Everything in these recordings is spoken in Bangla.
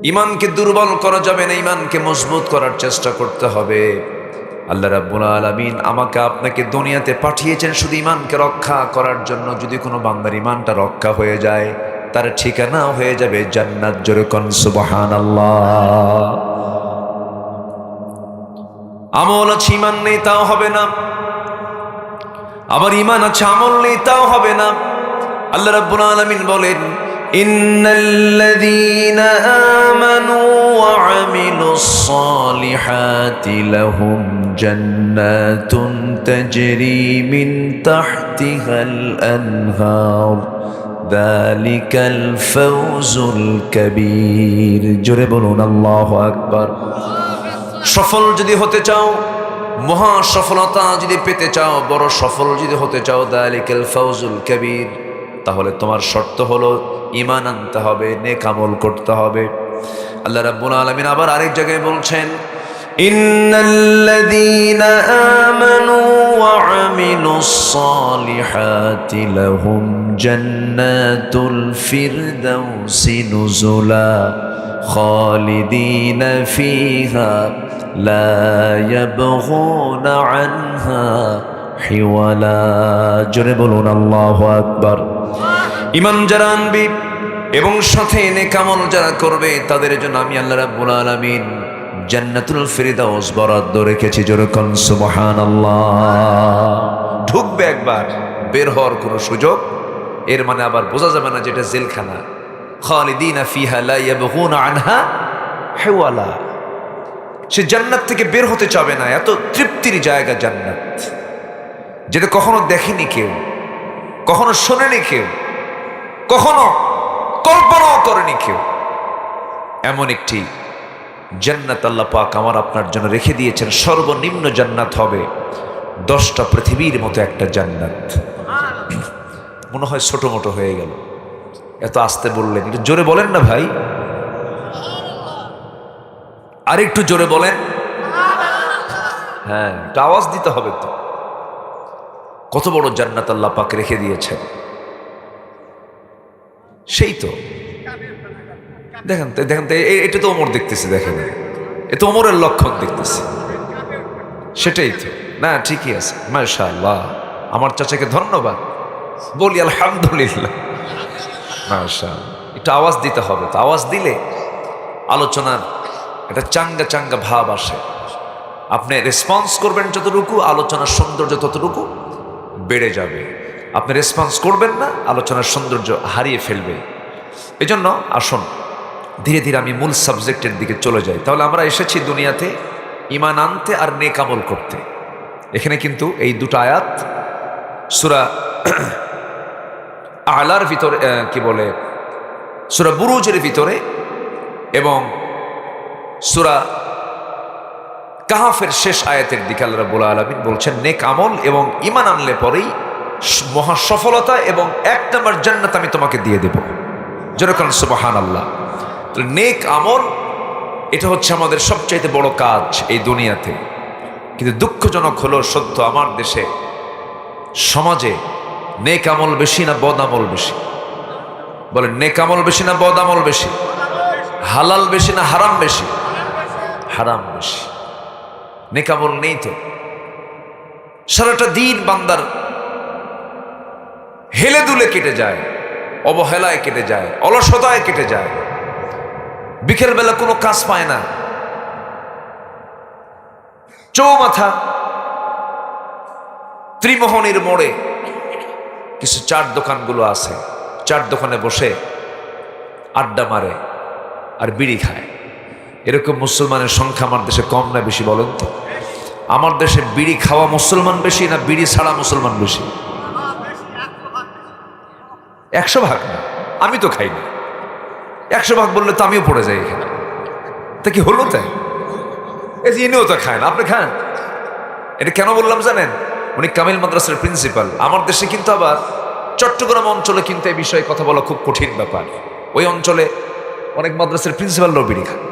ইমানকে দুর্বল করা যাবে না, ইমানকে মজবুত করার চেষ্টা করতে হবে। আল্লাহ রাব্বুল আলামিন আমাকে আপনাকে দুনিয়াতে পাঠিয়েছেন শুধু ইমানকে রক্ষা করার জন্য। যদি কোনো বান্দার ইমানটা রক্ষা হয়ে যায়, তার ঠিকানা হয়ে যাবে জান্নাত। জোরে কোন সুবহানাল্লাহ। আমল আছে ইমান নেই তাও হবে না, আবার ইমান আছে আমল নেই তাও হবে না। আল্লাহ রাব্বুল আলামিন বলেন, ইন্নাল্লাযীনা আমানু ওয়া আমিলুস সালিহাতি লাহুম জান্নাতুন তাজরি মিন তাহতিহাল আনহার যালিকাল ফাওজুল কাবীর। জোরে বলুন আল্লাহু আকবার। সফল যদি হতে চাও, মহা সফলতা যদি পেতে চাও, বড় সফল যদি হতে চাও, যালিকাল ফাওজুল কাবীর, তাহলে তোমার শর্ত হলো ঈমান আনতে হবে, নেক আমল করতে হবে। আল্লাহ রাব্বুল আলামিন আবার আরেক জায়গায় বলছেন, ইন্নাল্লাযীনা আমানু ওয়া আমিলুস সালিহাতি লাহুম জান্নাতুল ফিরদাউসি নুজুলা খালিদিনা ফিহা লা ইয়াবগুনা আনহা হিওয়ালা। জোরে বলুন আল্লাহু আকবার। ঈমান যারা আনবে এবং সাথে নেক আমল যারা করবে, তাদের জন্য আমি আল্লাহ রাব্বুল আলামিন জান্নাতুল ফিরদাউস বরাদ্দ রেখেছি। জোরে কোন সুবহানাল্লাহ। ঢুকবে একবার, বের হওয়ার কোনো সুযোগ, এর মানে আবার বোঝা যাবে না যেটা জেলখানা। খালিদিনা ফিহা লা ইয়াবগুনা আনহা হিওয়ালা। সে জান্নাত থেকে বের হতে চাবে না। এত তৃপ্তির জায়গা জান্নাত, যেটা কখনো দেখেনি কেউ, কখনো শোনেনি কেউ, কখনো কল্পনাও করেনি কেউ। এমন একটি জান্নাত আল্লাহ পাক আমার আপনার জন্য রেখে দিয়েছেন। সর্বনিম্ন জান্নাত হবে 10টা পৃথিবীর মতো একটা জান্নাত। মনে হয় ছোট মোটো হয়ে গেল, এত আস্তে বললেন, একটু জোরে বলেন না ভাই, আর একটু জোরে বলেন। হ্যাঁ, একটা আওয়াজ দিতে হবে তো। কত বড় জান্নাত আল্লাহ পাক রেখে দিয়েছেন, সেই তো দেখেন দেখেন তো, এটা তো ওমর দেখতেছে, দেখেন এ তো ওমরের লক্ষণ দেখতেছে, সেটাই তো না। ঠিকই আছে, মাশাআল্লাহ। আমার চাচাকে ধন্যবাদ বলি, আলহামদুলিল্লাহ, মাশাআল্লাহ। এটা আওয়াজ দিতে হবে তো, আওয়াজ দিলে আলোচনার একটা চাঙ্গা চাঙ্গা ভাব আসে। আপনি রেসপন্স করবেন যতটুকু, আলোচনার সৌন্দর্য ততটুকু বেড়ে যাবে। আপনি রেসপন্স করবেন না, আলোচনার সৌন্দর্য হারিয়ে ফেলবে। এজন্য আসুন ধীরে ধীরে আমি মূল সাবজেক্টের দিকে চলে যাই। তাহলে আমরা এসেছি দুনিয়াতে ঈমান আনতে আর নেক আমল করতে। এখানে কিন্তু এই দুটো আয়াত সূরা আলার ভিতরে, কি বলে, সূরা বুরুজের ভিতরে এবং সূরা কাহাফের শেষ আয়াতের দিকে আল্লাহ রাব্বুল আলামিন বলছেন, নেক আমল এবং ঈমান আনলে পরেই মহা সফলতা এবং 1 নম্বর জান্নাত আমি তোমাকে দিয়ে দেব। যেরকম সুবহানাল্লাহ। তো নেক আমল এটা হচ্ছে আমাদের সবচাইতে বড় কাজ এই দুনিয়াতে। কিন্তু দুঃখজনক হলো সত্য, আমার দেশে সমাজে নেক আমল বেশি না বদ আমল বেশি? বলেন, নেক আমল বেশি না বদ আমল বেশি? হালাল বেশি না হারাম বেশি? হারাম বেশি। নেক আমল নেই তো। সারাটা দিন বান্দার হেলে দুলে কেটে যায়, অবহেলায় কেটে যায়, অলসতায় কেটে যায়, বিকেলবেলা কোনো কাজ পায় না। চৌমাথা ত্রিমোহনীর মোড়ে কিছু চার দোকানগুলো আছে, চার দোকানে বসে আড্ডা মারে আর বিড়ি খায়। এরকম মুসলমানের সংখ্যা আমার দেশে কম না বেশি বলেন তো? আমার দেশে বিড়ি খাওয়া মুসলমান বেশি না বিড়ি ছাড়া মুসলমান বেশি? 100 ভাগ না, আমি তো খাই না। 100 ভাগ বললে তো আমিও পড়ে যাই এখানে। তা কি হলো তাই? এই যে ইনিও তো খায় না, আপনি খান। এটা কেন বললাম জানেন? উনি কামিল মাদ্রাসার প্রিন্সিপাল। আমার দেশে কিন্তু আবার চট্টগ্রাম অঞ্চলে কিন্তু এই বিষয়ে কথা বলা খুব কঠিন ব্যাপার। ওই অঞ্চলে অনেক মাদ্রাসার প্রিন্সিপালরাও বিড়ি খায়।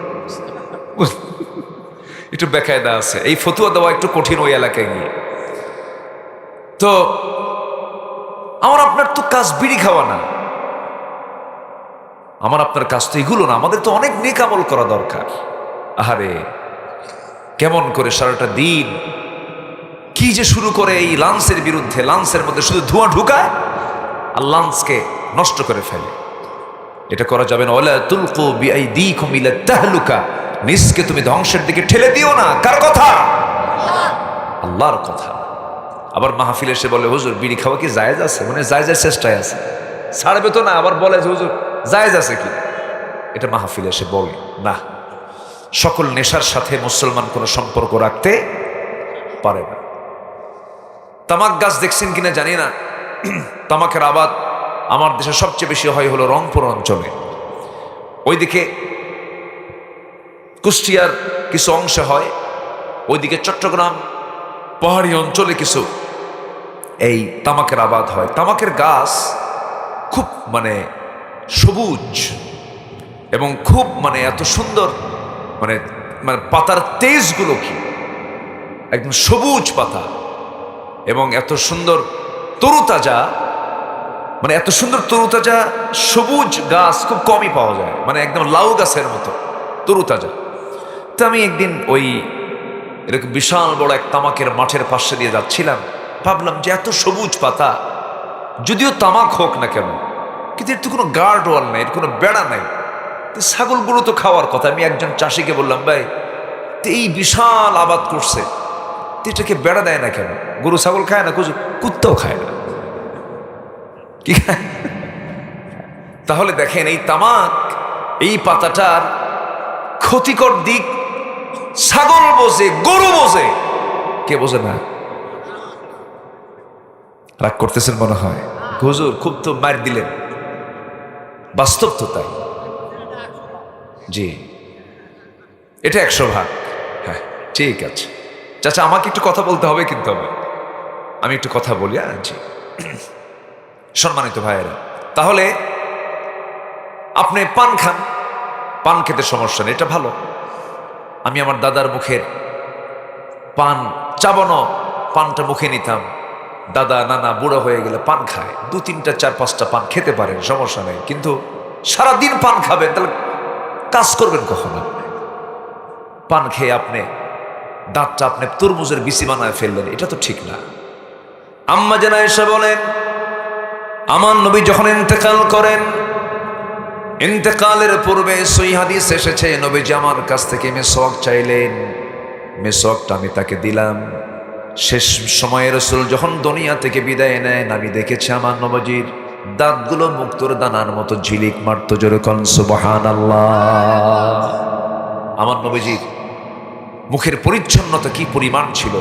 একটু বেকায়দা আছে, এই ফতুয়া দেওয়া একটু কঠিন ওই এলাকায় গিয়ে। তো আমার আপনার তো কাজ বিড়ি খাওয়া না, আমার আপনার কাজ তো এগুলো না, আমাদের তো অনেক নেক আমল করা দরকার। আহারে কেমন করে সারাটা দিন কি যে শুরু করে এই লাঞ্চের বিরুদ্ধে, লাঞ্চের মধ্যে শুধু ধোঁয়া ঢুকায় আর লাঞ্চকে নষ্ট করে ফেলে। এটা করা যাবে না। ওয়ালা তুলকু বিআইদিকুম ইলা তাহলুকা, নিজকে তুমি ধ্বংসের দিকে ঠেলে দিও না। কার কথা? আল্লাহর কথা। আবার মাহফিলে এসে বলে হুজুর বিড়ি খাওয়া কি জায়েজ আছে? মানে জায়েজের চেষ্টায় আছে, ছাড়বে তো না, আবার বলে যে হুজুর জায়েজ আছে কি? এটা মাহফিলে এসে বলে না। সকল নেশার সাথে মুসলমান কোনো সম্পর্ক রাখতে পারে না। তামাক গাছ দেখছেন কিনা জানি না, তামাকের আবাদ আমার দেশে সবচেয়ে বেশি হয় হলো রংপুর অঞ্চলে। ওইদিকে কুষ্টিয়ার কিছু অংশে হয়, ওইদিকে চট্টগ্রাম পাহাড়ি অঞ্চলে কিছু এই তামাকের আবাদ হয়। তামাকের গাছ খুব মানে সবুজ এবং খুব মানে এত সুন্দর, মানে মানে পাতার তেজগুলো কি একদম সবুজ পাতা এবং এত সুন্দর তরুতাজা, মানে এত সুন্দর তরুতাজা সবুজ গাছ খুব কমই পাওয়া যায়, মানে একদম লাউ গাছের মতো তরুতাজা। তো আমি একদিন ওই এরকম বিশাল বড় এক তামাকের মাঠের পাশে দিয়ে যাচ্ছিলাম, ভাবলাম যে এত সবুজ পাতা, যদিও তামাক হোক না কেন, কিন্তু এর তো কোনো গার্ড ওয়াল নাই, এর কোনো বেড়া নাই, ছাগলগুলো তো খাওয়ার কথা। আমি একজন চাষিকে বললাম, ভাই তো এই বিশাল আবাদ করছে, তো এটাকে বেড়া দেয় না কেন? গরু ছাগল খায় না, কুত্তাও খায় না, কি খায়? তাহলে দেখেন এই তামাক, এই পাতাটার ক্ষতিকর দিক ছাগল বোঝে, গরু বোঝে, কে বোঝে না? রাগ করতেছেন মনে হয়, হুজুর খুব তো মার দিলেন। বাস্তব তো তাই। জি, এটা 100 ভাগ। হ্যাঁ ঠিক আছে চাচা, আমাকে একটু কথা বলতে হবে, কিন্তু আমি একটু কথা বলি। জি সম্মানিত ভাইয়েরা, তাহলে আপনি পান খান, পান খেতে সমস্যা নেই, এটা ভালো। আমি আমার দাদার মুখের পান চাবানো পানটা মুখে নিতাম। দাদা নানা বুড়ো হয়ে গেলে পান খায়, 2, 3, 4, 5টা পান খেতে পারেন, সমস্যা নেই, কিন্তু সারাদিন পান খাবেন তাহলে কাজ করবেন কখন? আপনি পান খেয়ে আপনি দাঁতটা আপনি তরমুজের বিচি বানায় ফেললেন, এটা তো ঠিক না। আম্মা জানা এসে বলেন, আমার নবী যখন ইন্তেকাল করেন, ইন্তেকালের পূর্বে সহিহ হাদিস এসেছে, নবীজি আমার কাছ থেকে মেসওয়াক চাইলেন, মেসওয়াকটা আমি তাকে দিলাম। শেষ সময়ে রাসূল যখন দুনিয়া থেকে বিদায় নেন, আমি দেখেছি আমার নবীজির দাঁতগুলো মুক্তোর দানার মতো ঝিলিক মারত। জোরে কোন সুবহানাল্লাহ। আমার নবীজির মুখের পরিচ্ছন্নতা কি পরিমাণ ছিল,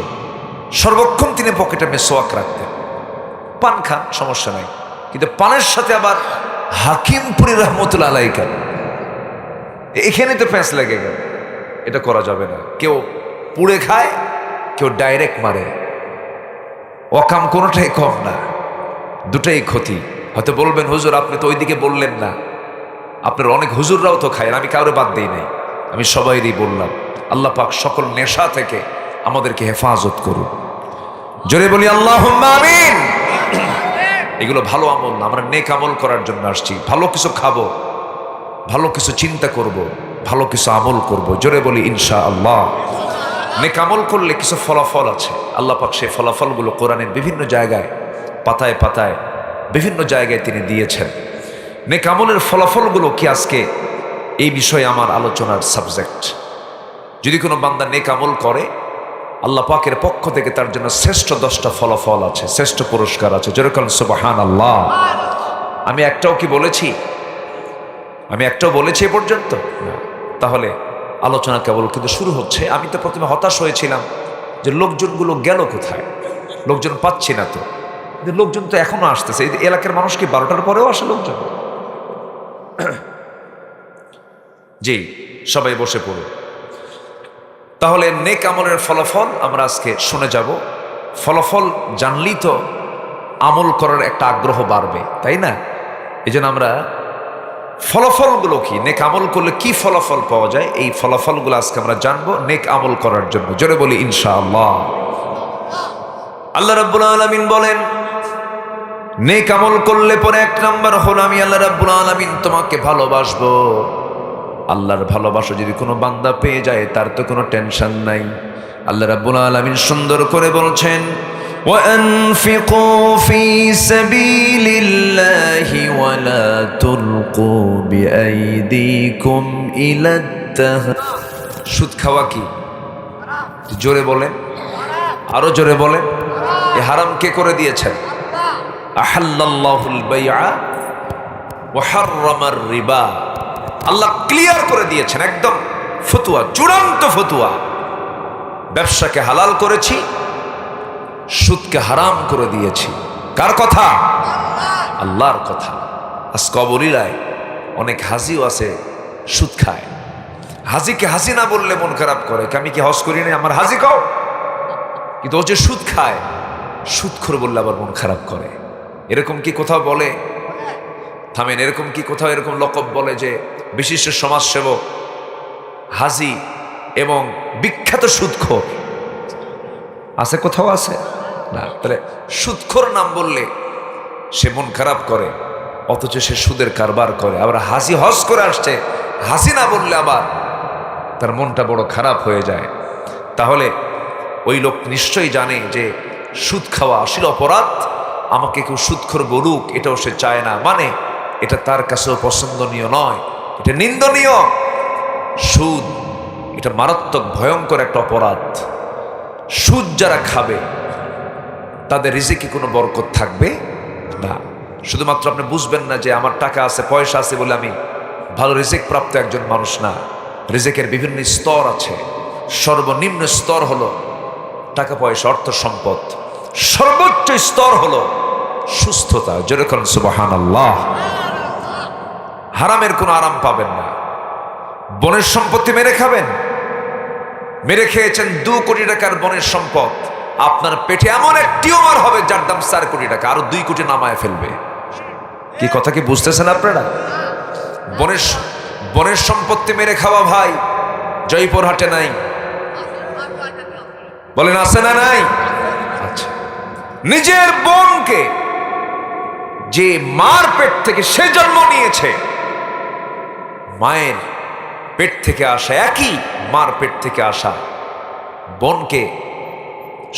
সর্বক্ষণ তিনি পকেটে মেসওয়াক রাখতেন। পান খান সমস্যা নাই, কিন্তু পানের সাথে আবার হাকিমপুরি রহমতুল্লাহ আলাইহি কেন? এখানে তো প্যাঁচ লেগে গেল, এটা করা যাবে না। কেউ পুড়ে খায়, কেউ ডাইরেক্ট মারে, ওয়াকাম কোনোটাই কম না, দুটাই ক্ষতি। হয়তো বলবেন হুজুর আপনি তো ওইদিকে বললেন না, আপনার অনেক হুজুররাও তো খায়, আমি কারো বাদ দিই নাই, আমি সবাইরই বললাম। আল্লাহ পাক সকল নেশা থেকে আমাদেরকে হেফাজত করুন, জোরে বলি আল্লাহুম্মা আমিন। এগুলো ভালো আমল না, আমরা নেক আমল করার জন্য আসছি। ভালো কিছু খাবো, ভালো কিছু চিন্তা করব, ভালো কিছু আমল করব, জোরে বলি ইনশাআল্লাহ। নেক আমল করলে কিছু ফলাফল আছে, আল্লাহ পাক সেই ফলাফলগুলো কোরআনের বিভিন্ন জায়গায় পাতায় পাতায় বিভিন্ন জায়গায় তিনি দিয়েছেন। নেক আমলের ফলাফলগুলো কি আজকে এই বিষয়ে আমার আলোচনার সাবজেক্ট। যদি কোনো বান্দা নেক আমল করে, আল্লাহ পাকের পক্ষ থেকে তার জন্য শ্রেষ্ঠ 10টা ফলাফল আছে, শ্রেষ্ঠ পুরস্কার আছে। যেরকম সুবহানাল্লাহ। আমি একটাও কি বলেছি? আমি একটাও বলেছি এ পর্যন্ত? তাহলে আলোচনা কেবল কিন্তু শুরু হচ্ছে। আমি তো প্রথমে হতাশ হয়েছিলাম যে লোকজনগুলো গেল কোথায়, লোকজন পাচ্ছি না তো। লোকজন তো এখনো আসতেছে, এই এলাকার মানুষ কি 12টার পরেও আসে লোকজন? জি সবাই বসে পড়ুন। তাহলে নেক আমলের ফলাফল আমরা আজকে শুনে যাব। ফলাফল জানলেই তো আমল করার একটা আগ্রহ বাড়বে, তাই না? এই জন্য আমরা ফলাফলগুলো কি, নেক আমল করলে কি ফলাফল পাওয়া যায়, এই ফলাফলগুলো আজকে আমরা জানবো নেক আমল করার জন্য। জোরে বলি ইনশাআল্লাহ। আল্লাহ রাব্বুল আলামিন বলেন, নেক আমল করলে পরে এক নাম্বার হলো আমি আল্লাহ রাব্বুল আলামিন তোমাকে ভালোবাসবো। আল্লাহর ভালোবাসা যদি কোনো বান্দা পেয়ে যায় তার তো কোনো টেনশন নাই। আল্লাহ রাব্বুল আলামিন সুন্দর করে বলছেন, وَأَنفِقُوا فِي سَبِيلِ اللَّهِ وَلَا تُلْقُوا بِأَيْدِيكُمْ إِلَى التَّهْلُكَةِ। সুদ খাওয়া কি? জোরে বলেন, আরো জোরে বলেন। এই হারাম কে করে দিয়েছেন? আহাল্লাল্লাহুল বাইআ ওয়া হাররামার রিবা। আল্লাহ ক্লিয়ার করে দিয়েছেন, একদম ফতোয়া, চূড়ান্ত ফতোয়া। ব্যবসাকে হালাল করেছি, সুদকে হারাম করে দিয়েছি। কার কথা? আল্লাহর কথা। আজ কবরিলায় অনেক হাজিও আছে সুদ খায়। হাজিকে হাজি না বললে মন খারাপ করে, আমি কি হজ করি না, আমার হাজি খাও। কিন্তু ও যে সুদ খায়, সুদখোর বললে আবার মন খারাপ করে। এরকম কি কোথাও বলে? থামেন, এরকম কি কোথাও এরকম লকব বলে যে বিশিষ্ট সমাজসেবক, হাজি এবং বিখ্যাত সুদখোর আছে? কোথাও আছে না। তাহলে সুদখোর নাম বললে সে মন খারাপ করে, অথচ সে সুদের কারবার করে। আবার হাজি হজ করে আসছে, হাজি না বললে আবার তার মনটা বড় খারাপ হয়ে যায়। তাহলে ওই লোক নিশ্চয়ই জানে যে সুদ খাওয়া আসল অপরাধ। আমাকে কেউ সুদখোর বলুক এটাও সে চায় না, মানে এটা তার কাছেও পছন্দনীয় নয়, এটা নিন্দনীয়। সুদ এটা মারাত্মক ভয়ঙ্কর একটা অপরাধ। সুদ যারা খাবে তাদের রিজিকে কোনো বরকত থাকবে না। শুধুমাত্র আপনি বুঝবেন না যে আমার টাকা আছে, পয়সা আছে বলে আমি ভালো রিজিক প্রাপ্ত একজন মানুষ না। রিজিকের বিভিন্ন স্তর আছে। সর্বনিম্ন স্তর হলো টাকা পয়সা, অর্থ সম্পদ। সর্বোচ্চ স্তর হলো সুস্থতা। যেরকম সুবহানাল্লাহ। হারামের কোনো আরাম পাবেন না। বনের সম্পত্তি মেরে খাবেন, মেরে খেয়েছেন 2 কোটি টাকার বনের সম্পদ, আপনার পেটে এমন এক টিউমার হবে যার দাম 4 কোটি টাকা, আরো 2 কোটি নামায় ফেলবে। কি কথা কি বুঝতেছেন আপনারা? বনের সম্পত্তি মেরে খাওয়া ভাই জয়পুরহাটে নাই, বলেন আছে না নাই? আচ্ছা, নিজের বোনকে যে মার পেট থেকে সে জন্ম নিয়েছে, মায়ের পেট থেকে আসা, একই মার পেট থেকে আসা বোনকে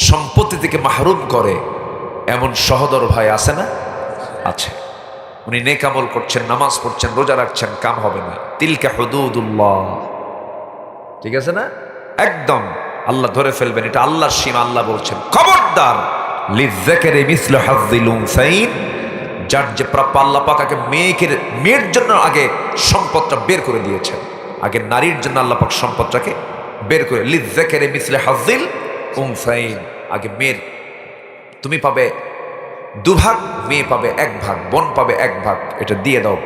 সম্পত্তি থেকে মাহরুম করে এমন সহদর ভাই আছে না? আছে। উনি নেক আমল করছেন, নামাজ পড়ছেন, রোজা রাখছেন, কাম হবে না। তিলকা হুদুদুল্লাহ, ঠিক আছে না? একদম আল্লাহ ধরে ফেলবেন, এটা আল্লাহর সীমা। আল্লাহ বলছেন খবরদার, লিযযাকারি মিসলু হাযযিল উনসাইন। যার যে প্রাপ্য, আল্লাহ পাক আগে মেয়ের জন্য আগে সম্পদটা বের করে দিয়েছেন। আগে নারীর জন্য আল্লাহ পাক সম্পদটাকে বের করে, লিযযাকারি মিসলু হাযযিল উনসাইন। আগে মেয়ের, তুমি পাবে 2 ভাগ, মেয়ে পাবে 1 ভাগ, বোন পাবে 1 ভাগ। এটা দিয়ে দাও।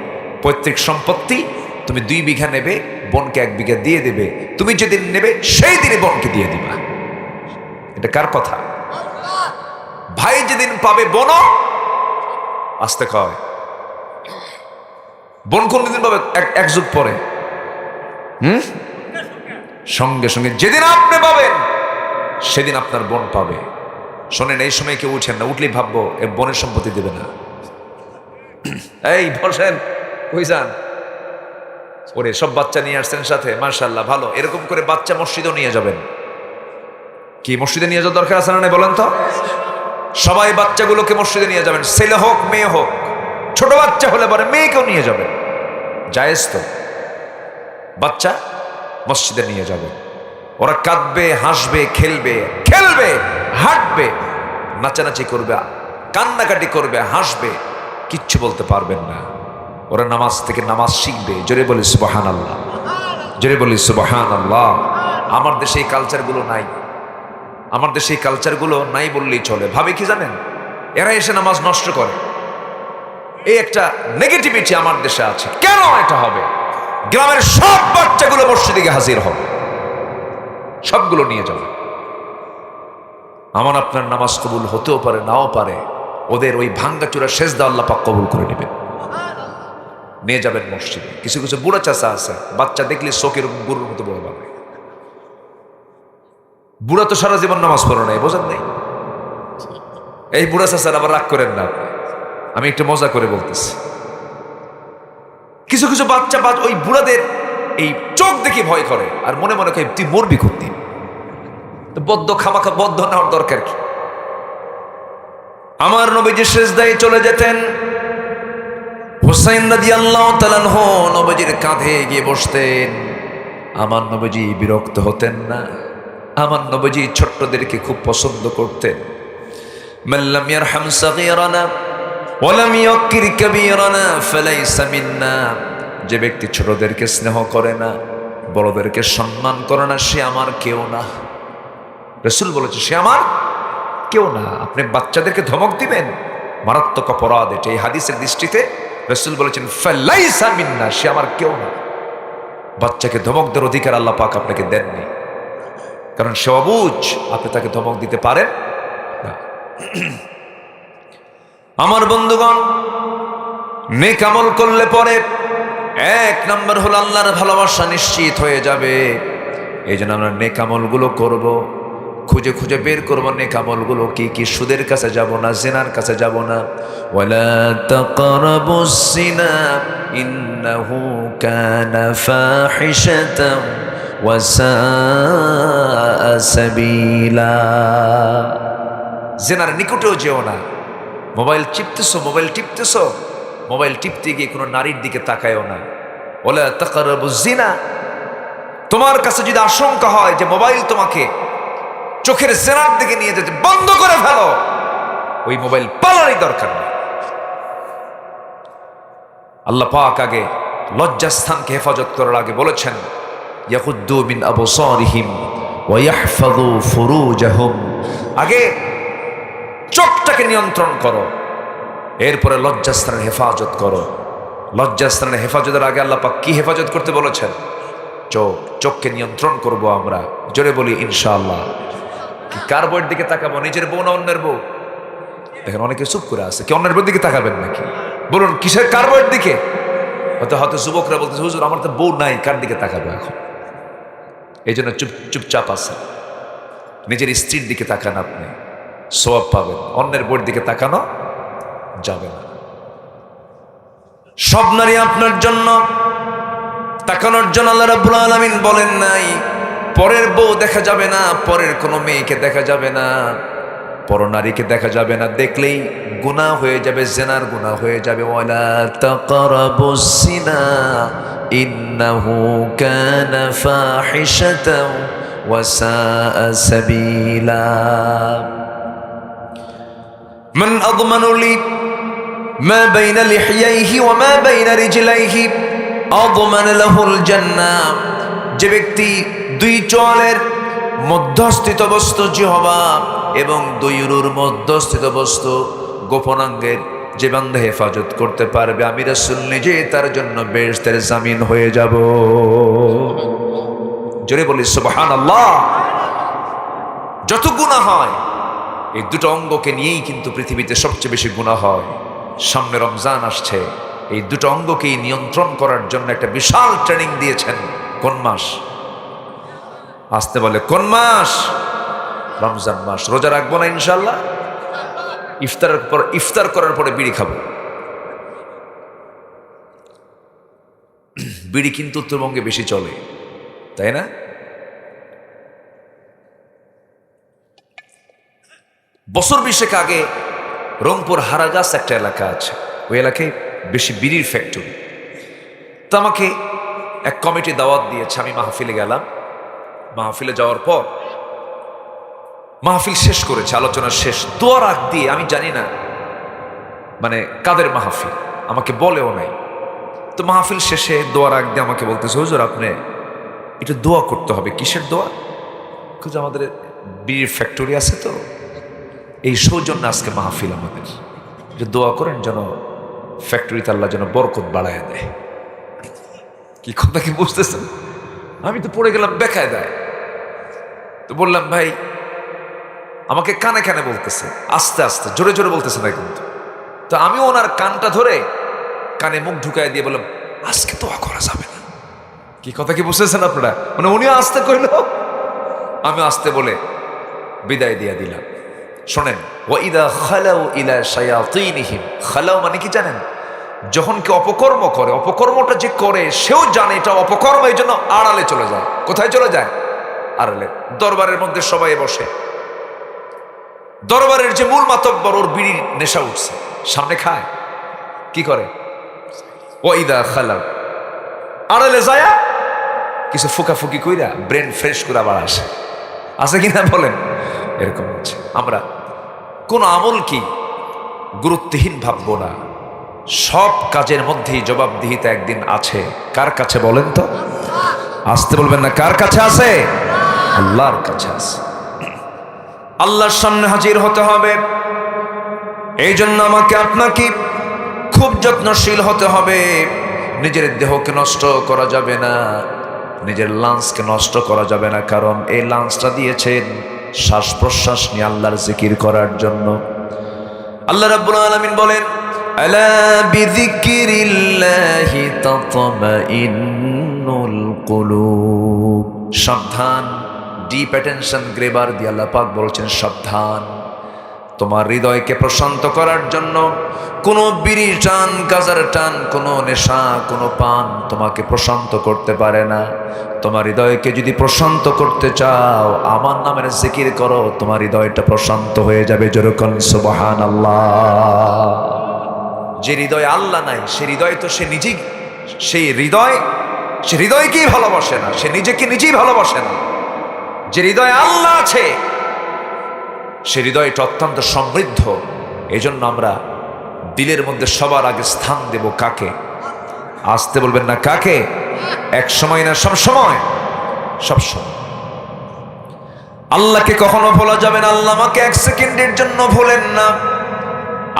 পৈতৃক সম্পত্তি তুমি 2 বিঘা নেবে, বোনকে 1 বিঘা দিয়ে দেবে। তুমি যেদিন নেবে সেই দিনে বোনকে দিয়ে দিবা। এটা কার কথা? ভাই যেদিন পাবে বোনও আসতে কয়। বোন কোন দিন পাবে? এক যুগ পরে, সঙ্গে সঙ্গে যেদিন আপনি পাবেন সেদিন আপনার বোন পাবে। শোনেন, এই সময় কেউ উঠেন না, উঠলেই ভাববো এ বোনের সম্পত্তি দেবে না। এই বসেন, কই যান? ওরে সব বাচ্চা নিয়ে আসছেন সাথে, মাশাআল্লাহ, ভালো। এরকম করে বাচ্চা মসজিদেও নিয়ে যাবেন। কি মসজিদে নিয়ে যাওয়ার দরকার আছে না বলেন তো? সবাই বাচ্চাগুলোকে মসজিদে নিয়ে যাবেন, ছেলে হোক মেয়ে হোক। ছোট বাচ্চা হলে পরে মেয়েকেও নিয়ে যাবেন, জায়েজ তো। বাচ্চা মসজিদে নিয়ে যাবে, ওরা কাঁদবে, হাসবে, খেলবে, হাঁটবে, নাচানাচি করবে, কান্নাকাটি করবে, হাসবে, কিচ্ছু বলতে পারবেন না। ওরা নামাজ থেকে নামাজ শিখবে। জোরে বলি সুবহানাল্লাহ, জোরে বলি সুবহানাল্লাহ। আমার দেশে এই কালচারগুলো নাই, আমার দেশে এই কালচারগুলো নাই বললেই চলে। ভাবে কি জানেন? এরা এসে নামাজ নষ্ট করে, এই একটা নেগেটিভিটি আমার দেশে আছে। কেন এটা হবে? গ্রামের সব বাচ্চাগুলো মসজিদে গিয়ে হাজির হবে, সবগুলো নিয়ে যাবে। আমার আপনার নামাজ কবুল হতেও পারে, নাও পারে। ওদের ওই ভাঙ্গাচুরা সেজদা আল্লাহ পাক কবুল করে নেবেন। নিয়ে যাবেন মসজিদে। কিছু কিছু বুড়া চাচা আছে, বাচ্চা দেখলে শোকের গরুর মতো বড় বানায়। বুড়া তো সারা জীবন নামাজ পড়ে নাই, বোঝেন নাই? এই বুড়া চাচার আবার রাগ করেন না, আমি একটু মজা করে বলতেছি। কিছু কিছু বাচ্চা ওই বুড়াদের এই চোখ দেখে ভয় করে, আর মনে মনে কয় তুই মরবি কোনদিন, তো বদ্ধ খামাখা বদ্ধ নেওয়ার দরকার কি? আমার নবীজি সিজদায় চলে যেতেন, হুসাইন রাদিয়াল্লাহু তাআলা আনহু নবীজির কাঁধে গিয়ে বসতেন। আমার নবীজি বিরক্ত হতেন না, আমার নবীজি ছোট্টদেরকে খুব পছন্দ করতেন। মান লাম ইয়ারহাম সাগীরানা ওয়া লাম ইয়াক্কির কাবীরানা ফালাইসা মিন্না। যে ব্যক্তি ছোটদেরকে স্নেহ করে না, বড়দেরকে সম্মান করে না, সে আমার কেউ না। রাসূল বলেছে সে আমার কেউ না। আপনি বাচ্চাদেরকে ধমক দিবেন, মারাত্মক অপরাধ এটা। এই হাদিসের দৃষ্টিতে রাসূল বলেছেন ফালাইসা মিন্না, সে আমার কেউ না। বাচ্চাকে ধমক দেওয়ার অধিকার আল্লাহ পাক আপনাকে দেননি, কারণ সে অবুঝ, আপনি তাকে ধমক দিতে পারেন না। আমার বন্ধুগণ, নেক আমল করলে পরে এক নম্বর হলো আল্লাহর ভালোবাসা নিশ্চিত হয়ে যাবে। এই জন্য আমরা নেক আমলগুলো করব, খুঁজে খুঁজে বের করবো নেক আমলগুলো কি কি। সুদের কাছে যাব না, জিনার কাছে যাব না। ওয়ালা তাকরাবুস জিনা ইন্নাহু কানা ফাহিশাতাও ওয়া সাআ সাবিলা। জিনার নিকটেও যেও না। মোবাইল টিপতেছো, মোবাইল টিপতে গিয়ে কোনো নারীর দিকে তাকায়ও না। ওয়ালা তাকরাবুস জিনা। তোমার কাছে যদি আশঙ্কা হয় যে মোবাইল তোমাকে চোখের জেনার দিকে নিয়ে যেতে, বন্ধ করে ফেলো, ওই মোবাইল পালারই দরকার নেই। আল্লাহ পাক আগে লজ্জাস্থানকে হেফাজত করার আগে বলেছেন ইয়াকুদ্দু মিন আবসারিহিম ওয়া ইয়াহফাযু ফুরুজাহুম। আগে চোখটাকে নিয়ন্ত্রণ করো, এরপরে লজ্জাস্থানের হেফাজত করো। লজ্জাস্থানের হেফাজতের আগে আল্লাহ পাক কি হেফাজত করতে বলেছেন? চোখকে নিয়ন্ত্রণ করব আমরা। জোরে বলি ইনশাআল্লাহ। কার বউয়ের দিকে তাকাবো? নিজের বউ না অন্যের বউ? দেখেন অনেকে চুপ করে আছে, কি অন্যের বউর দিকে তাকাবেন নাকি? বলুন কিসের কার বউয়ের দিকে? হয়তো যুবকরা বলতেছে হুজুর আমার তো বউ নাই, কার দিকে তাকাবো এখন? এই জন্য চুপচাপ আছে। নিজের স্ত্রীর দিকে তাকান, আপনি সওয়াব পাবেন। অন্যের বউয়ের দিকে তাকানো যাবে না। সব নারী আপনার জন্য, তাকানোর জন্য আল্লাহ রাব্বুল আলামিন বলেন নাই পরের বউ দেখা যাবে না, পরের কোনো মেয়েকে দেখা যাবে না, পরনারীকে দেখা যাবে না। দেখলেই গুনাহ হয়ে যাবে, জিনার গুনাহ হয়ে যাবে। ওয়ালা তাকরাবুস জিনা ইন্নাহু কানা ফাহিশাতাও ওয়া সাআ সাবিলা। মান আযমানু লি মা বাইনা লিহইয়াইহি ওয়া মা বাইনা রিজলাইহি আযমান লাহুল জান্নাহ। যে ব্যক্তি দুই চোয়ালের মধ্যস্থিত বস্তু জিহ্বা এবং দুই উরুর মধ্যস্থিত বস্তু গোপনাঙ্গের যে বান্দা হেফাজত করতে পারবে, আমি রাসূল নিজে তার জন্য বেহেশতের জামিন হয়ে যাব। জোরে বলি সুবহানাল্লাহ। যত গুনাহ হয় এই দুটো অঙ্গকে নিয়েই কিন্তু পৃথিবীতে সবচেয়ে বেশি গুনাহ হয়। সামনে রমজান আসছে, এই দুটো অঙ্গকেই নিয়ন্ত্রণ করার জন্য একটা বিশাল ট্রেনিং দিয়েছেন। কোন মাস? আসতে বলে কোন মাস? রমজান মাস। রোজা রাখবো না ইনশাল্লাহ। ইফতার করার পরে বিড়ি খাবো। বিড়ি কিন্তু উত্তরবঙ্গে বেশি চলে, তাই না? বছর 20 আগে রংপুর হারাগাছ একটা এলাকা আছে, ওই এলাকায় বেশি বিড়ির ফ্যাক্টরি। তো আমাকে এক কমিটি দাওয়াত দিয়েছে, আমি মাহফিলে গেলাম। মাহফিলে যাওয়ার পর মাহফিল শেষ করেছে, আলোচনা শেষ, দোয়ার আগ দিয়ে, আমি জানি না মানে কাদের মাহফিল, আমাকে বলেও নাই। তো মাহফিল শেষে দোয়ার আগ দিয়ে আমাকে বলতেছে হুজুর আপনি একটু দোয়া করতে হবে। কিসের দোয়া? খুঁজে আমাদের বিড়ির ফ্যাক্টরি আছে, তো এই সৌজন্য আজকে মাহফিল আমাদের, যে দোয়া করেন যেন ফ্যাক্টরিতে আল্লাহ যেন বরকত বাড়ায় দেয়। কি কথা কি বুঝতেছেন? আমি তো পড়ে গেলাম বেকায়দায়। তো বললাম ভাই, আমাকে কানে কানে বলতেছে, আস্তে আস্তে, জোরে জোরে বলতেছে না কিন্তু। তো আমি ওনার কানটা ধরে কানে মুখ ঢুকাই দিয়ে বললাম আজকে দোয়া করা যাবে না। কি কথা কি বুঝতেছেন আপনারা? মানে উনিও আস্তে কইল, আমি আস্তে বলে বিদায় দিয়ে দিলাম। শোনেন, ওয়াইদা খালাউ ইলা শায়াতিনহিম, খালাউ মানে কি জানেন? যখন কেউ অপকর্ম করে, অপকর্মটা যে করে সেও জানে এটা অপকর্ম, এই জন্য আড়ালে চলে যায়। কোথায় চলে যায়? আড়ালে। দরবারের মধ্যে সবাই বসে, দরবারের যে মূল মাতব্বর, ওর বিড়ির নেশা উঠছে, সামনে খায়, কি করে? ওয়াইদা খালাউ, আড়ালে যায় কিছু ফুকাফুকি কইরা ব্রেন ফ্রেশ করে আবার আসে। আছে কিনা বলেন? এরকম হচ্ছে। আমরা কোন আমল কি গুরুত্বহীন ভাববো না, সব কাজের মধ্যেই জবাবদিহিতা একদিন আছে। কার কাছে বলেন তো? আসতে বলবেন না, কার কাছে আছে? আল্লাহর কাছে আছে। আল্লাহর সামনে হাজির হতে হবে। এই জন্য আমাকে আপনাকে খুব যত্নশীল হতে হবে। নিজের দেহকে নষ্ট করা যাবে না, নিজের লাঞ্চকে নষ্ট করা যাবে না, কারণ এই লাঞ্চটা দিয়েছেন শ্বাস প্রশ্বাস নিয়ে আল্লাহর জিকির করার জন্য। আল্লাহ রাব্বুল আলামিন বলেন, আলা বিযিকরিল্লাহি তাতমাইন্নুল কুলুব। সাবধান, ডিপ অ্যাটেনশন গ্রেবার দিয়ে আল্লাহ পাক বলছেন সাবধান, তোমার হৃদয়কে প্রশান্ত করার জন্য কোনো বিড়ি টান, গাজার টান, কোনো নেশা, কোনো পান তোমাকে প্রশান্ত করতে পারে না। তোমার হৃদয়কে যদি প্রশান্ত করতে চাও, আমার নামের জিকির করো, তোমার হৃদয়টা প্রশান্ত হয়ে যাবে। যেরকম সুবহানাল্লাহ। যে হৃদয় আল্লাহ নাই, সে হৃদয় তো সে নিজেই, সেই হৃদয়, সে হৃদয়কেই ভালোবাসে না, সে নিজেকে নিজেই ভালোবাসে না। যে হৃদয় আল্লাহ আছে, সে হৃদয়টা অত্যন্ত সমৃদ্ধ। এই জন্য আমরা দিলের মধ্যে সবার আগে স্থান দেব কাকে? আসতে বলবেন না, কাকে? এক সময় না, সব সময়, সব সময়। আল্লাহকে কখনো ভোলা যাবে না। আল্লাহ আমাকে এক সেকেন্ডের জন্য ভোলেন না,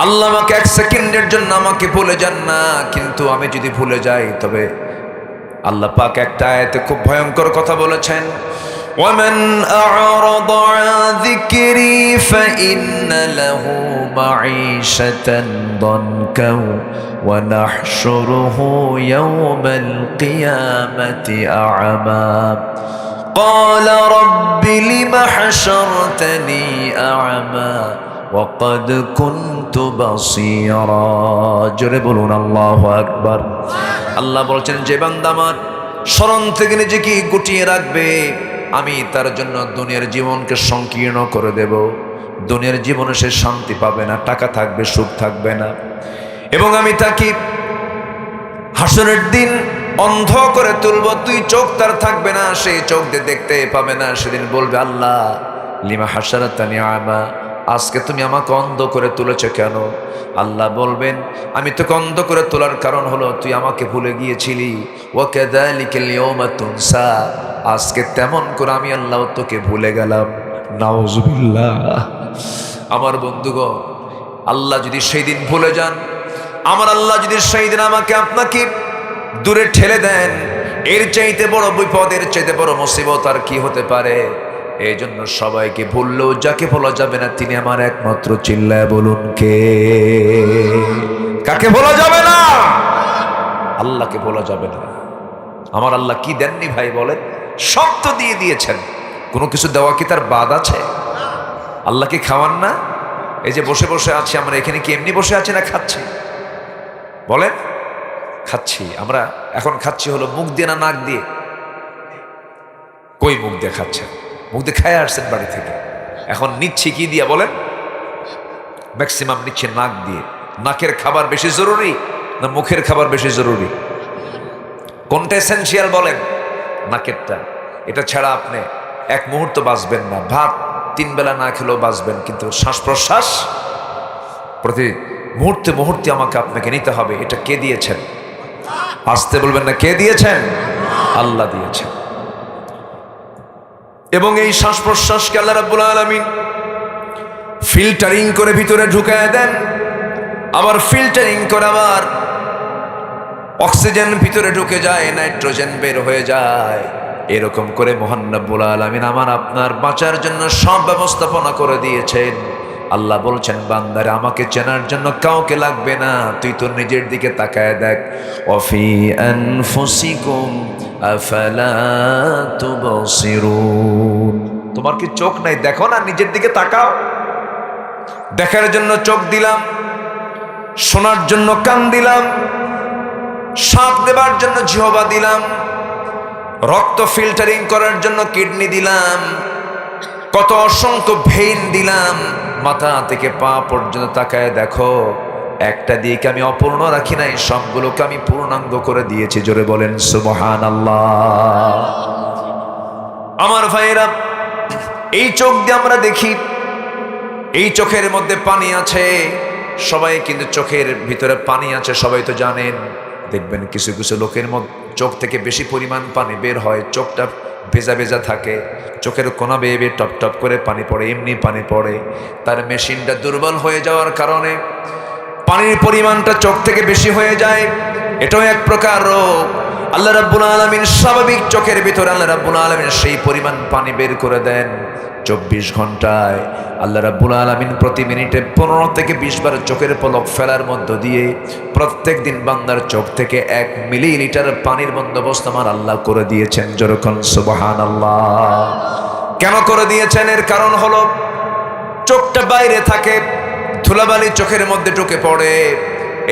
আল্লাহ আমাকে এক সেকেন্ডের জন্য আমাকে ভুলে যান না। কিন্তু আমি যদি ভুলে যাই, তবে আল্লাহ পাক একটা আয়াতে খুব ভয়ঙ্কর কথা বলেছেন, وَمَنْ أَعْرَضَ عَنْ ذِكْرِي فَإِنَّ لَهُ مَعِيشَةً ضَنْكًا وَنَحْشُرُهُ يَوْمَ الْقِيَامَةِ أَعْمَى قَالَ رَبِّ لِمَ حَشَرْتَنِي أَعْمَى وَقَدْ كُنْتُ بَصِيرًا। জোরে বলুন আল্লাহু আকবার। আল্লাহ বলছেন, যে বান্দা আমার স্মরণ থেকে নিজেকে গুটিয়ে রাখবে, আমি তার জন্য দুনিয়ার জীবনকে সংকীর্ণ করে দেব। দুনিয়ার জীবনে সে শান্তি পাবে না, টাকা থাকবে, সুখ থাকবে না, এবং আমি তাকে হাসরের দিন অন্ধ করে তুলব। তুই চোখ তার থাকবে না, সেই চোখ দিয়ে দেখতে পাবে না। সেদিন বলবে, আল্লাহ লিমা হাসারাতানি আমা, আজকে তুমি আমাকে অন্ধ করে তুলেছ কেন? আল্লাহ বলবেন, আমি তোকে অন্ধ করে তোলার কারণ হলো তুই আমাকে ভুলে গিয়েছিলি। ওয়া কাযালিকাল ইয়াওমা তুনসা, আজকে তেমন করে আমি আল্লাহ তোকে ভুলে গেলাম। নাউযুবিল্লাহ। আমার বন্ধুগণ, আল্লাহ যদি সেই দিন ভুলে যান, আমার আল্লাহ যদি সেই দিন আমাকে আপনাকে দূরে ঠেলে দেন, এর চাইতে বড় বিপদ, এর চাইতে বড় মুসিবত আর কি হতে পারে? এই জন্য সবাইকে ভুললেও যাকে ভোলা যাবে না তিনি আমার একমাত্র। চিল্লায় বলুন কে? কাকে ভোলা যাবে না? আল্লাহকে ভোলা যাবে না। আমার আল্লাহ কি দেননি ভাই বলেন? সব তো দিয়ে দিয়েছেন, কোনো কিছু দেওয়া কি তার বাদ আছে? আল্লাহকে খাওয়ান না? এই যে বসে বসে আছি আমরা, এখানে কি এমনি বসে আছি না খাচ্ছি? বলেন, খাচ্ছি। আমরা এখন খাচ্ছি হলো মুখ দিয়ে না নাক দিয়ে? কই মুখ দিয়ে খাচ্ছেন? মুখ দিয়ে খায় আসছেন বাড়ি থেকে। এখন নিচ্ছি কি দিয়ে বলেন? ম্যাক্সিমাম নিচ্ছে নাক দিয়ে। নাকের খাবার বেশি জরুরি না মুখের খাবার বেশি জরুরি? কোনটা এসেনশিয়াল বলেন? নাকেরটা। এটা ছাড়া আপনি এক মুহূর্ত বাঁচবেন না। ভাত 3 বেলা না খেলেও বাঁচবেন, কিন্তু শ্বাস প্রশ্বাস প্রতি মুহূর্তে মুহূর্তে আমাকে আপনাকে নিতে হবে। এটা কে দিয়েছেন? আসতে বলবেন না, কে দিয়েছেন? আল্লাহ দিয়েছেন। এবং এই শ্বাস প্রশ্বাসকে আল্লাহ রাব্বুল আলামিন ফিল্টারিং করে ভিতরে ঢুকায় দেন, আবার ফিল্টারিং করে আবার অক্সিজেন ভিতরে ঢুকে যায়, নাইট্রোজেন বের হয়ে যায়। এরকম করে মহান রাব্বুল আলামিন আমার আপনার বাঁচার জন্য সব ব্যবস্থাপনা করে দিয়েছেন। আল্লাহ বলছেন, বান্দারে আমাকে চেনার জন্য কাউকে লাগবে না, তুই তোর নিজের দিকে তাকায় দেখ। ওয়াফি আনফুসিকুম আফালা তুবসিরুন, তোমার কি চোখ নাই? দেখো না, নিজের দিকে তাকাও। দেখার জন্য চোখ দিলাম, শোনার জন্য কান দিলাম, শ্বাস দেবার জন্য জিহ্বা দিলাম, রক্ত ফিল্টারিং করার জন্য কিডনি দিলাম, কত অসংখ্য ভেইন দিলাম। মাথা থেকে পা পর্যন্ত তাকায় দেখো, একটা দিকে আমি অপূর্ণ রাখি নাই, সবগুলোকে আমি পূর্ণাঙ্গ করে দিয়েছি। জোরে বলেন সুবহানাল্লাহ। আমার ভাইরা, এই চোখ দিয়ে আমরা দেখি, এই চোখের মধ্যে পানি আছে। সবাই কিন্তু চোখের ভিতরে পানি আছে, সবাই তো জানেন। দেখবেন কিছু কিছু লোকের মধ্যে চোখ থেকে বেশি পরিমাণ পানি বের হয়, চোখটা ভেজা ভেজা থাকে, চোখের কোনা বেয়ে বেয়ে টপ টপ করে পানি পড়ে, এমনি পানি পড়ে। তার মেশিনটা দুর্বল হয়ে যাওয়ার কারণে পানির পরিমাণটা চোখ থেকে বেশি হয়ে যায়। এটাও এক প্রকার রোগ। আল্লাহ রাব্বুল আলামিন স্বাভাবিক চোখের ভিতরে আল্লাহ রাব্বুল আলামিন সেই পরিমাণ পানি বের করে দেন। 24 ঘন্টায় আল্লাহ রাব্বুল আলামিন প্রতি মিনিটে 15 থেকে 20 বার চোখের পলক ফেলার মধ্য দিয়ে প্রত্যেক দিন বান্দার চোখ থেকে 1 মিলিলিটার পানির বন্দোবস্ত আমার আল্লাহ করে দিয়েছেন। যেরকম সুবহানাল্লাহ। কেন করে দিয়েছেন? এর কারণ হলো চোখটা বাইরে থাকে, ধুলাবালি চোখের মধ্যে ঢুকে পড়ে।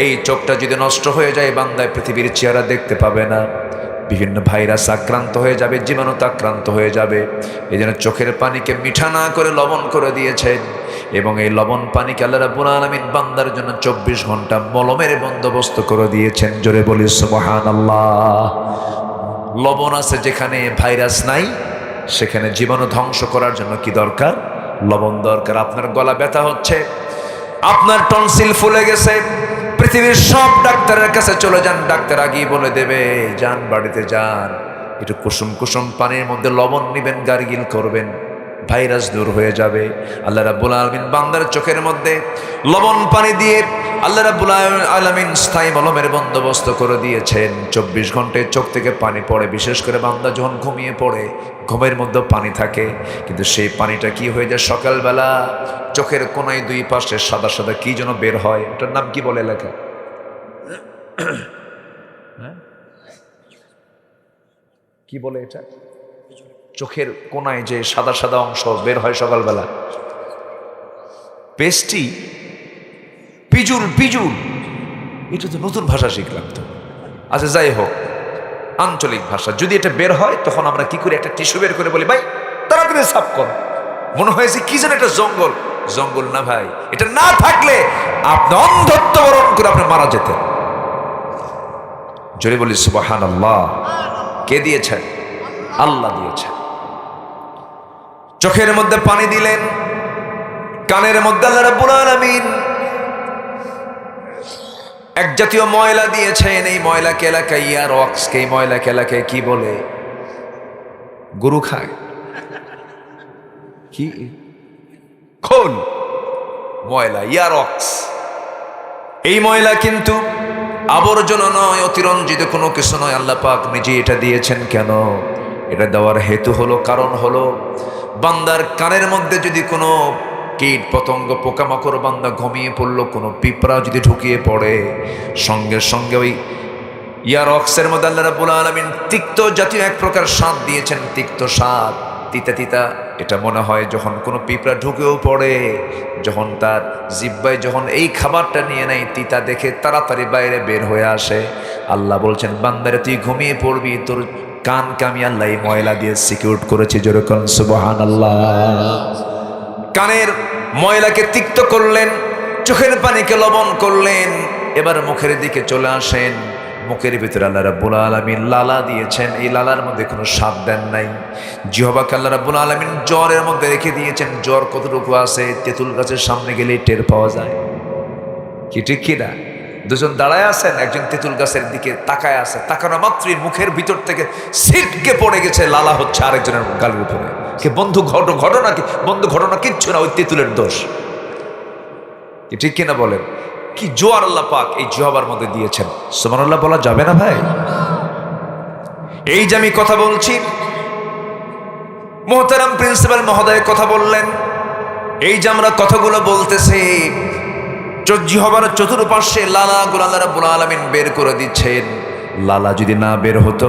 এই চোখটা যদি নষ্ট হয়ে যায়, বান্দায় পৃথিবীর চেহারা দেখতে পাবে না, বিভিন্ন ভাইরাস আক্রান্ত হয়ে যাবে, জীবাণুতে আক্রান্ত হয়ে যাবে। এই জন্য চোখের পানিকে মিঠা না করে লবণ করে দিয়েছেন, এবং এই লবণ পানিকে আল্লাহ রাব্বুল আলামিন বান্দার জন্য 24 ঘন্টা মলমের বন্দোবস্ত করে দিয়েছেন। জোরে বলি সুবহানাল্লাহ। লবণ আছে যেখানে, ভাইরাস নাই সেখানে। জীবাণু ধ্বংস করার জন্য কি দরকার? লবণ দরকার। আপনার গলা ব্যথা হচ্ছে, আপনার টনসিল ফুলে গেছে, পৃথিবীর সব ডাক্তারের কাছে চলে যান, ডাক্তার আগেই বলে দেবে যান বাড়িতে যান, একটু কুসুম কুসুম পানির মধ্যে লবণ নেবেন, গার্গিল করবেন, ভাইরাস দূর হয়ে যাবে। আল্লাহ রাব্বুল আলামিন বান্দার চোখের মধ্যে লবণ পানি দিয়ে আল্লাহ রাব্বুল আলামিন স্থায়ী মলমের বন্দোবস্ত করে দিয়েছেন। 24 ঘন্টায় চোখ থেকে পানি পড়ে। বিশেষ করে বান্দা যখন ঘুমিয়ে পড়ে, ঘুমের মধ্যে পানি থাকে, কিন্তু সেই পানিটা কি হয়ে যায়, সকালবেলা চোখের কোনায় দুই পাশে সাদা সাদা কি যেন বের হয়। ওটার নাম কি বলে লেখা? কি বলে এটা? চোখের কোনায় যে সাদা সাদা অংশ বের হয় সকালবেলা, পেস্টি, পিজুল, পিজুল। এটা তো নতুন ভাষা শিখলাম তো। আচ্ছা, যাই হোক, আঞ্চলিক ভাষা। যদি এটা বের হয় তখন আমরা কি করি, একটা টিস্যু বের করে বলি ভাই তাড়াতাড়ি সাফ করো। মনে হয়েছে কি যেন এটা জঙ্গল। জঙ্গল না ভাই, এটা না থাকলে আপনি অন্ধত্ব বরণ করে আপনি মারা যেতেন। জোরে বলি সুবহানাল্লাহ। কে দিয়েছেন? আল্লাহ দিয়েছেন। চোখের মধ্যে পানি দিলেন, কানের মধ্যে আল্লাহ রাব্বুল আলামিন এক জাতীয় ময়লা দিয়েছেন। এই ময়লাকে এলাকায় ইয়ারক্সকে, এই ময়লাকে এলাকায় কি বলে? গরু খায় কি? খোল ময়লা, ইয়ারক্স। এই ময়লা কিন্তু আবর্জনা নয়, অতিরঞ্জিত কোনো কিছু নয়। আল্লাহ পাক নিজে এটা দিয়েছেন। কেন? এটা দেওয়ার হেতু হলো, কারণ হলো, বান্দার কানের মধ্যে যদি কোনো কীট পতঙ্গ পোকামাকড়, বান্দা ঘুমিয়ে পড়লো, কোনো পিঁপড়া যদি ঢুকিয়ে পড়ে, সঙ্গে সঙ্গে ওই ইয়ারক্সের মধ্যে আল্লাহ রাব্বুল আলামিন তিক্ত জাতীয় এক প্রকার স্বাদ দিয়েছেন। তিক্ত স্বাদ, তিতা তিতা। এটা মনে হয় যখন কোনো পিঁপড়া ঢুকেও পড়ে, যখন তার জিহ্বায় যখন এই খাবারটা নিয়ে নেয়, তিতা দেখে তাড়াতাড়ি বাইরে বের হয়ে আসে। আল্লাহ বলছেন বান্দারে তুই ঘুমিয়ে পড়বি, তোর কানকে আমি আল্লাহ এই ময়লা দিয়ে সিকিউর করেছি। যেরকম সুবহানাল্লাহ। কানের ময়লাকে তিক্ত করলেন, চোখের পানিকে লবণ করলেন। এবার মুখের দিকে চলে আসেন। মুখের ভিতরে আল্লাহ রাব্বুল আলামিন লালা দিয়েছেন। এই লালার মধ্যে কোনো স্বাদ দেন নাই। জিহ্বাকে আল্লাহ রাব্বুল আলামিন জ্বরের মধ্যে রেখে দিয়েছেন। জ্বর কতটুকু আছে, তেঁতুল গাছের সামনে গেলেই টের পাওয়া যায়। কি ঠিক কিনা? দুজন দাঁড়ায় আছেন, একজন তেঁতুল গাছের দিকে তাকায় আছে, তাকানো মাত্রই মুখের ভিতর থেকে ছিটকে পড়ে গেছে, লালা হচ্ছে আরেকজনের গালের উপরে। কে বন্ধু? ঘটনা কি বন্ধু? ঘটনা কিচ্ছু না, ওই তেঁতুলের দোষ। কি ঠিক কিনা বলেন? কি জোয়ার আল্লাহ পাক এই জিহ্বার মধ্যে দিয়েছেন। সুবহানাল্লাহ বলা যাবে না ভাই? এই যে আমি কথা বলছি, মোহতারাম প্রিন্সিপাল মহোদয় কথা বললেন, এই যে আমরা কথাগুলো বলতেছি, জিহ্বার চতুর্পার্শ্বে লালাগুলো আল্লাহ রাব্বুল আলামিন বের করে দিচ্ছেন। লালা যদি না বের হতো,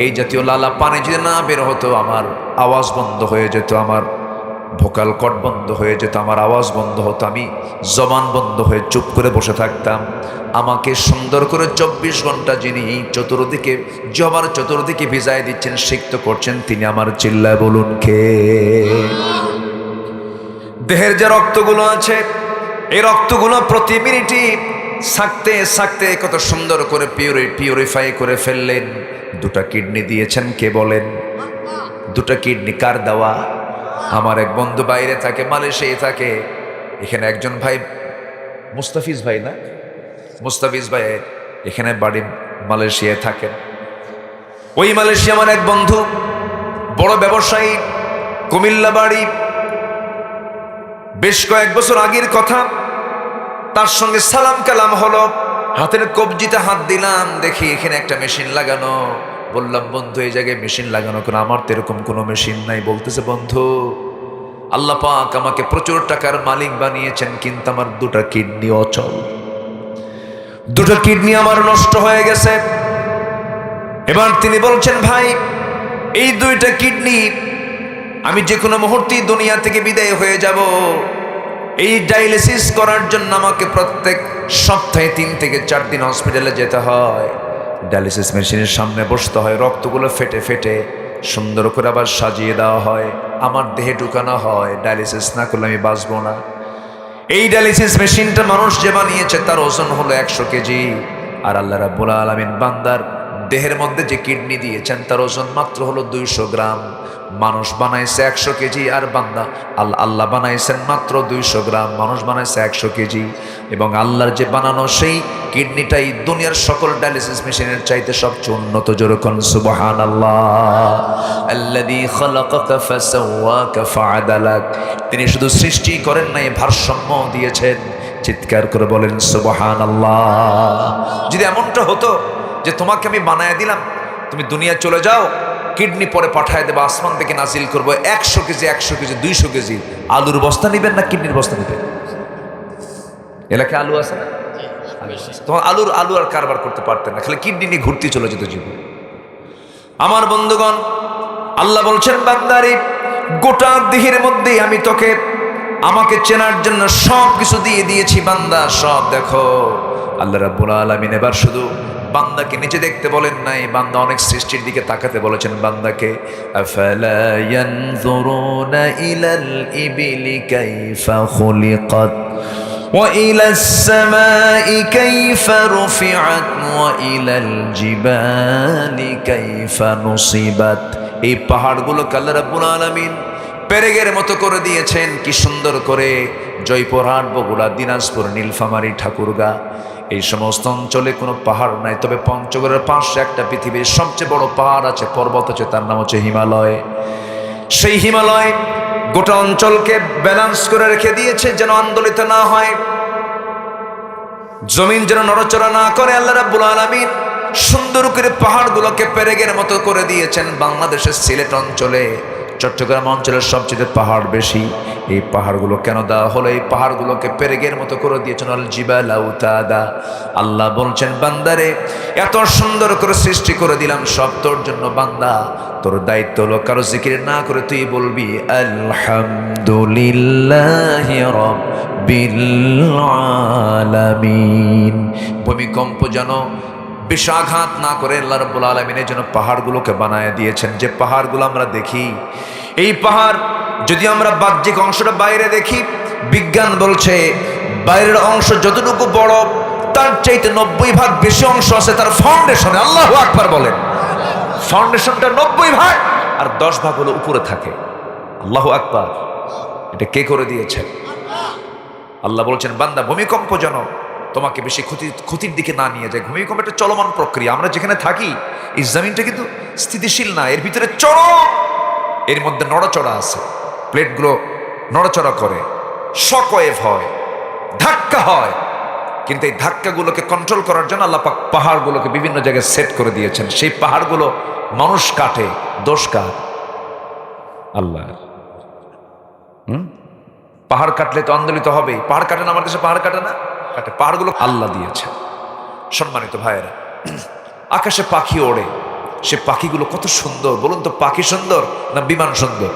এই জাতীয় লালা পানি যদি না বের হতো, আমার আওয়াজ বন্ধ হয়ে যেত, আমার ভোকাল কর্ড বন্ধ হয়ে যেত, আমার আওয়াজ বন্ধ হতো, আমি জবান বন্ধ হয়ে চুপ করে বসে থাকতাম। আমাকে সুন্দর করে 24 ঘন্টা যিনি চতুর্দিকে জবার চতুর্দিকে ভিজায় দিচ্ছেন, সিক্ত করছেন, তিনি আমার চিল্লায় বলুন কে? দেহের যে রক্তগুলো আছে, এই রক্তগুলো প্রতি মিনিটে থাকতে থাকতে কত সুন্দর করে পিউরিফাই করে ফেললেন। দুটা কিডনি দিয়েছেন কে বলেন? দুটা কিডনি কার দেওয়া? আমার এক বন্ধু বাইরে থাকে, মালয়েশিয়ায় থাকে। এখানে একজন ভাই মুস্তাফিজ ভাই, না মুস্তাফিজ ভাই এখানে বাড়ি মালয়েশিয়ায় থাকেন। ওই মালয়েশিয়া আমার এক বন্ধু বড় ব্যবসায়ী, কুমিল্লা বাড়ি। বেশ কয়েক বছর আগের কথা, তার সঙ্গে সালাম কালাম হলো, হাতের কবজিতে হাত দিলাম, দেখি এখানে একটা মেশিন লাগানো। বললাম বন্ধু এই জায়গায় মেশিন লাগানো কেন? আমার তো এরকম কোনো মেশিন নাই। বলতেছে বন্ধু আল্লাহ পাক আমাকে প্রচুর টাকার মালিক বানিয়েছেন, কিন্তু আমার দুটা কিডনি অচল, দুটো কিডনি আমার নষ্ট হয়ে গেছে। এবার তিনি বলছেন ভাই এই দুইটা কিডনি আমি যে কোনো মুহূর্তেই দুনিয়া থেকে বিদায় হয়ে যাব। এই ডায়ালিসিস করার জন্য আমাকে প্রত্যেক সপ্তাহে 3 থেকে 4 দিন হসপিটালে যেতে হয়, ডায়ালিসিস মেশিনের সামনে বসতে হয়, রক্তগুলো ফেটে ফেটে সুন্দর করে আবার সাজিয়ে দেওয়া হয়, আমার দেহে ঢুকানো হয়। ডায়ালিসিস না করলে আমি বাঁচবো না। এই ডায়ালিসিস মেশিনটা মানুষ যে বানিয়েছে তার ওজন হলো 100 কেজি, আর আল্লাহ রাব্বুল আলামিন বান্দার দেহের মধ্যে যে কিডনি দিয়েছেন তার ওজন মাত্র হলো 200 গ্রাম। মানুষ বানাইছে 100 কেজি, আর বান্দা আল্লাহ বানাইছেন মাত্র 200 গ্রাম, মানুষ বানাইছে 100 কেজি। এবং আল্লাহর যে বানানো সেই কিডনিটাই দুনিয়ার সকল ডায়ালিসিস মেশিনের চাইতে সবচেয়ে উন্নত। যেরকম সুবহানাল্লাহ, আল্লাযী খালাকাকা ফাসাওয়াকা ফাআদালাক। তিনি শুধু সৃষ্টি করেন নাই, ভারসাম্য দিয়েছেন। চিৎকার করে বলেন সুবহানাল্লাহ। যদি এমনটা হতো যে তোমাকে আমি বানায় দিলাম, তুমি দুনিয়া চলে যাও, কিডনি পরে পাঠায় দেবো, আসমান থেকে নাজিল করবো 100 কেজি 100 কেজি 200 কেজি, আলুর বস্তা নিবেন না কিডনির বস্তা নিবেন? এলাকায় আলু আছে না? তোমার আলু আর কারবার করতে পারতেন না, খালি কিডনি নিয়ে ঘুরতে চলে যেত জীবন। আমার বন্ধুগণ, আল্লাহ বলছেন বান্দারে গোটা দেহের মধ্যে আমি তোকে আমাকে চেনার জন্য সব কিছু দিয়ে দিয়েছি বান্দা, সব দেখো। আল্লাহ রাব্বুল আলামিন এবার শুধু বান্দাকে নিচে দেখতে বলেন নাই, বান্দা অনেক সৃষ্টির দিকে তাকাতে বলেছেন বান্দাকে। আফালা ইয়ানজুরুনা ইলাল ইবিলি কাইফা খুলিকাত ওয়া ইলাস সামাই কাইফা রুফিআত ওয়া ইলাল জিবালি কাইফা নুসিবাত। এই পাহাড়গুলোকে আল্লাহ রাব্বুল আলামিন পেরেগের মতো করে দিয়েছেন, কি সুন্দর করে। জয়পুরহাট, বগুড়া, দিনাজপুর, নীলফামারী, ঠাকুরগাঁ, এই সমস্ত অঞ্চলে কোনো পাহাড় নাই, তবে পঞ্চগড়ের পাশে একটা পৃথিবীর সবচেয়ে বড় পাহাড় আছে, পর্বত আছে, তার নাম হচ্ছে হিমালয়। সেই হিমালয় গোটা অঞ্চলকে ব্যালেন্স করে রেখে দিয়েছে, যেন আন্দোলিত না হয়, জমিন যেন নড়াচড়া না করে। আল্লাহ রাব্বুল আলামিন সুন্দর করে পাহাড়গুলোকে পেরেগের মতো করে দিয়েছেন। বাংলাদেশের সিলেট অঞ্চলে, চট্টগ্রাম অঞ্চলের সবচেয়ে পাহাড় বেশি। এই পাহাড়গুলো কেন দেওয়া হলো? এই পাহাড়গুলোকে পেরেগের মতো করে দিয়েছেন আল জিবাল আউতাদা। আল্লাহ বলছেন বান্দারে এত সুন্দর করে সৃষ্টি করে দিলাম সব তোর জন্য বান্দা, তোর দায়িত্ব হলো কারো জিকির না করে তুই বলবি আলহামদুলিল্লাহি রাব্বিল আলামিন। ভূমিকম্প যেন বিষাঘাত না করে আল্লাহ রাব্বুল আলামিনের জন্য পাহাড়গুলোকে বানায় দিয়েছেন। যে পাহাড়গুলো আমরা দেখি, এই পাহাড় যদি আমরা বাহ্যিক অংশটা বাইরে দেখি, বিজ্ঞান বলছে বাইরের অংশ যতটুকু বড় তার চাইতে 90 ভাগ বেশি অংশ আছে তার ফাউন্ডেশনে। আল্লাহু আকবার বলেন। ফাউন্ডেশনটা 90 ভাগ আর 10 ভাগ হলো উপরে থাকে। আল্লাহু আকবার। এটা কে করে দিয়েছেন? আল্লাহ বলছেন বান্দা ভূমিকম্প যেন তোমাকে বেশি ক্ষতির দিকে না নিয়ে যায়। ভূমিকম্প একটা চলমান প্রক্রিয়া। আমরা যেখানে থাকি এই জমিনটা কিন্তু স্থিতিশীল না, এর ভিতরে চরম, এর মধ্যে নড়াচড়া আছে, প্লেটগুলো নড়াচড়া করে, শক ওয়েভ হয়, ধাক্কা হয়। কিন্তু এই ধাক্কাগুলোকে কন্ট্রোল করার জন্য আল্লাহ পাক পাহাড়গুলোকে বিভিন্ন জায়গায় সেট করে দিয়েছেন। সেই পাহাড়গুলো মানুষ কাটে, দোষ কার? আল্লাহর। পাহাড় কাটলে তো আন্দোলিত হবে। পাহাড় কাটে না, আমার দেশে পাহাড় কাটে না, কাটে। পাহাড়গুলো আল্লাহ দিয়েছেন। সম্মানিত ভাইয়েরা, আকাশে পাখি ওড়ে, সে পাখিগুলো কত সুন্দর বলুন তো? পাখি সুন্দর না বিমান সুন্দর?